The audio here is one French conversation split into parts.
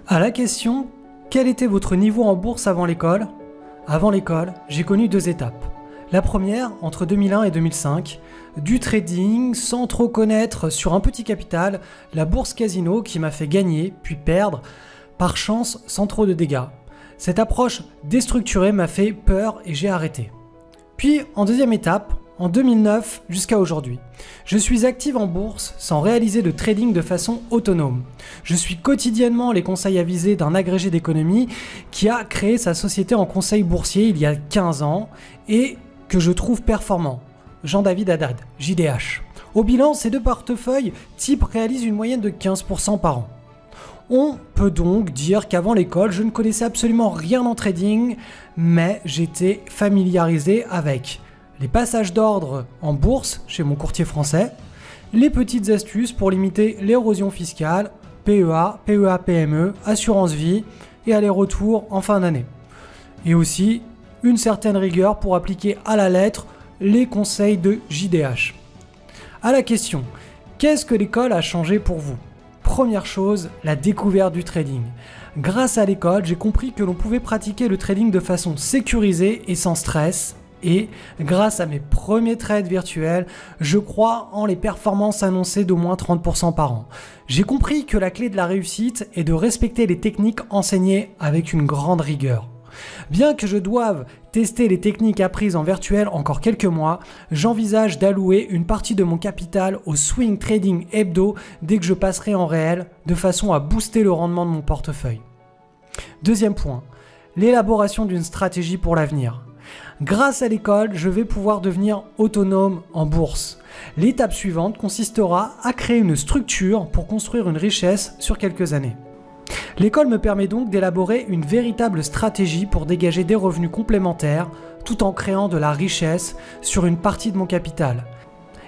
À la question « Quel était votre niveau en bourse avant l'école ?» Avant l'école, j'ai connu 2 étapes. La première, entre 2001 et 2005, du trading sans trop connaître sur un petit capital, la bourse casino qui m'a fait gagner puis perdre par chance sans trop de dégâts. Cette approche déstructurée m'a fait peur et j'ai arrêté. Puis en deuxième étape, en 2009 jusqu'à aujourd'hui, je suis active en bourse sans réaliser de trading de façon autonome. Je suis quotidiennement les conseils avisés d'un agrégé d'économie qui a créé sa société en conseil boursier il y a 15 ans et que je trouve performant. Jean-David Haddad, JDH. Au bilan, ces 2 portefeuilles types réalisent une moyenne de 15% par an. On peut donc dire qu'avant l'école, je ne connaissais absolument rien en trading, mais j'étais familiarisé avec les passages d'ordre en bourse chez mon courtier français, les petites astuces pour limiter l'érosion fiscale, PEA, PEA-PME, assurance vie et aller-retour en fin d'année. Et aussi une certaine rigueur pour appliquer à la lettre les conseils de JDH. À la question, qu'est-ce que l'école a changé pour vous ? Première chose, la découverte du trading. Grâce à l'école, j'ai compris que l'on pouvait pratiquer le trading de façon sécurisée et sans stress. Et grâce à mes premiers trades virtuels, je crois en les performances annoncées d'au moins 30% par an. J'ai compris que la clé de la réussite est de respecter les techniques enseignées avec une grande rigueur. Bien que je doive tester les techniques apprises en virtuel encore quelques mois, j'envisage d'allouer une partie de mon capital au swing trading hebdo dès que je passerai en réel, de façon à booster le rendement de mon portefeuille. Deuxième point, l'élaboration d'une stratégie pour l'avenir. Grâce à l'école, je vais pouvoir devenir autonome en bourse. L'étape suivante consistera à créer une structure pour construire une richesse sur quelques années. L'école me permet donc d'élaborer une véritable stratégie pour dégager des revenus complémentaires tout en créant de la richesse sur une partie de mon capital.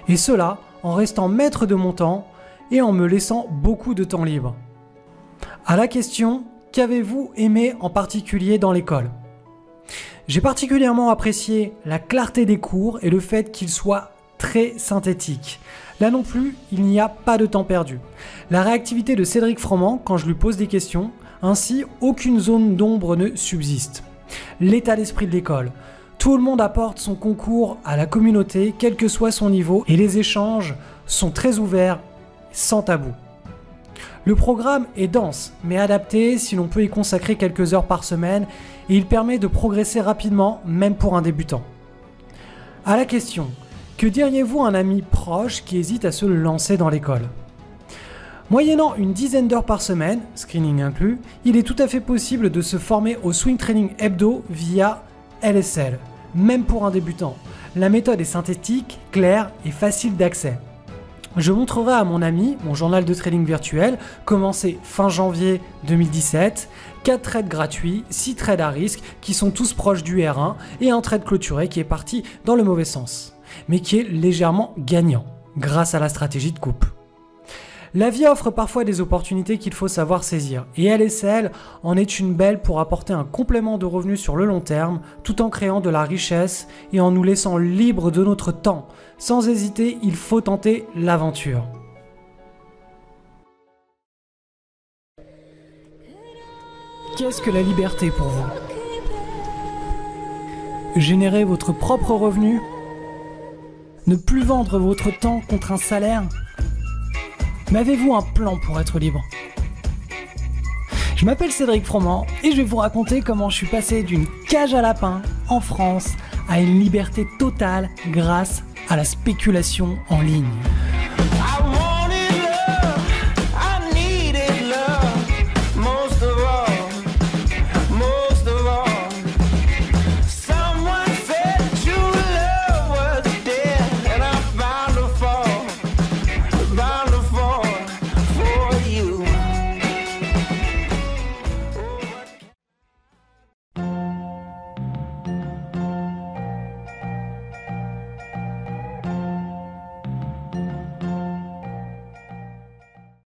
Et cela en restant maître de mon temps et en me laissant beaucoup de temps libre. À la question, qu'avez-vous aimé en particulier dans l'école ? J'ai particulièrement apprécié la clarté des cours et le fait qu'ils soient très synthétiques. Là non plus, il n'y a pas de temps perdu. La réactivité de Cédric Froment quand je lui pose des questions, ainsi aucune zone d'ombre ne subsiste. L'état d'esprit de l'école. Tout le monde apporte son concours à la communauté, quel que soit son niveau, et les échanges sont très ouverts, sans tabou. Le programme est dense, mais adapté si l'on peut y consacrer quelques heures par semaine, et il permet de progresser rapidement, même pour un débutant. À la question, que diriez-vous à un ami proche qui hésite à se lancer dans l'école ? Moyennant une dizaine d'heures par semaine, screening inclus, il est tout à fait possible de se former au swing trading hebdo via LSL, même pour un débutant. La méthode est synthétique, claire et facile d'accès. Je montrerai à mon ami mon journal de trading virtuel, commencé fin janvier 2017, 4 trades gratuits, 6 trades à risque qui sont tous proches du R1 et un trade clôturé qui est parti dans le mauvais sens, mais qui est légèrement gagnant grâce à la stratégie de coupe. La vie offre parfois des opportunités qu'il faut savoir saisir et LSL en est une belle pour apporter un complément de revenus sur le long terme tout en créant de la richesse et en nous laissant libres de notre temps. Sans hésiter, il faut tenter l'aventure. Qu'est-ce que la liberté pour vous ? Générer votre propre revenu ? Ne plus vendre votre temps contre un salaire ? Mais avez-vous un plan pour être libre ? Je m'appelle Cédric Froment et je vais vous raconter comment je suis passé d'une cage à lapins en France à une liberté totale grâce à la spéculation en ligne.